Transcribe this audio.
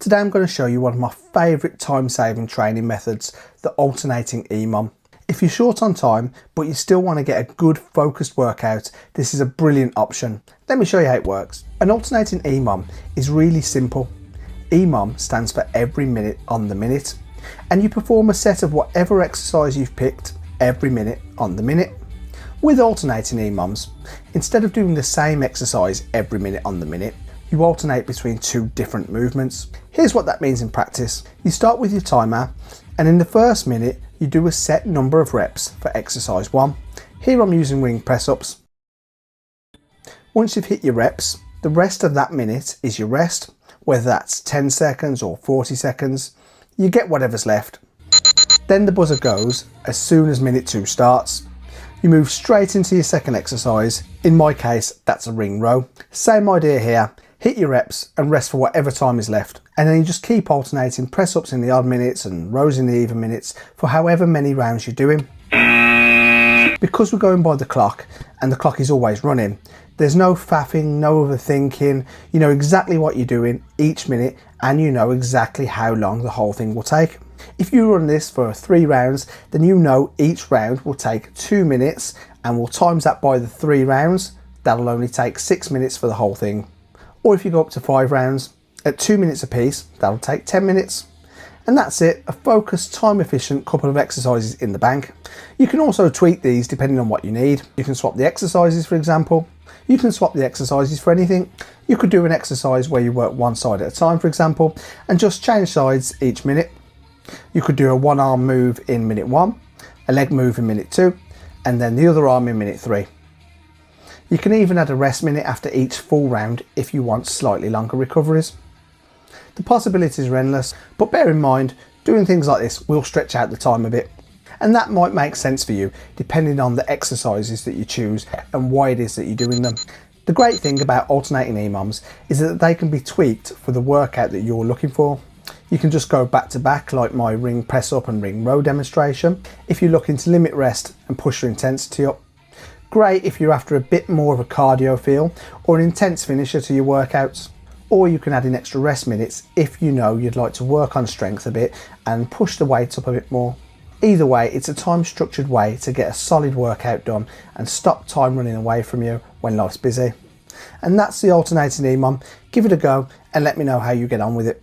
Today I'm going to show you one of my favourite time-saving training methods, the alternating EMOM. If you're short on time but you still want to get a good focused workout, this is a brilliant option. Let me show you how it works. An alternating EMOM is really simple. EMOM stands for every minute on the minute, and you perform a set of whatever exercise you've picked every minute on the minute. With alternating EMOMs, instead of doing the same exercise every minute on the minute, you alternate between two different movements. Here's what that means in practice. You start with your timer, and in the first minute you do a set number of reps for exercise 1. Here I'm using ring press ups. Once you've hit your reps, the rest of that minute is your rest, whether that's 10 seconds or 40 seconds. You get whatever's left. Then the buzzer goes as soon as minute 2 starts. You move straight into your second exercise. In my case, that's a ring row. Same idea here. Hit your reps and rest for whatever time is left. And then you just keep alternating press ups in the odd minutes and rows in the even minutes for however many rounds you're doing. Because we're going by the clock and the clock is always running, there's no faffing, no overthinking. You know exactly what you're doing each minute and you know exactly how long the whole thing will take. If you run this for 3 rounds, then you know each round will take 2 minutes, and we'll times that by the 3 rounds. That'll only take 6 minutes for the whole thing. Or if you go up to 5 rounds at 2 minutes a piece, that'll take 10 minutes. And that's it, a focused, time efficient couple of exercises in the bank. You can also tweak these depending on what you need. You can swap the exercises, for example. You can swap the exercises for anything. You could do an exercise where you work one side at a time, for example, and just change sides each minute. You could do a one arm move in minute 1, a leg move in minute 2, and then the other arm in minute 3. You can even add a rest minute after each full round if you want slightly longer recoveries. The possibilities are endless, but bear in mind, doing things like this will stretch out the time a bit. And that might make sense for you, depending on the exercises that you choose and why it is that you're doing them. The great thing about alternating EMOMs is that they can be tweaked for the workout that you're looking for. You can just go back to back like my ring press up and ring row demonstration if you're looking to limit rest and push your intensity up. Great if you're after a bit more of a cardio feel or an intense finisher to your workouts. Or you can add in extra rest minutes if you know you'd like to work on strength a bit and push the weight up a bit more. Either way, it's a time structured way to get a solid workout done and stop time running away from you when life's busy. And that's the alternating EMOM. Give it a go and let me know how you get on with it.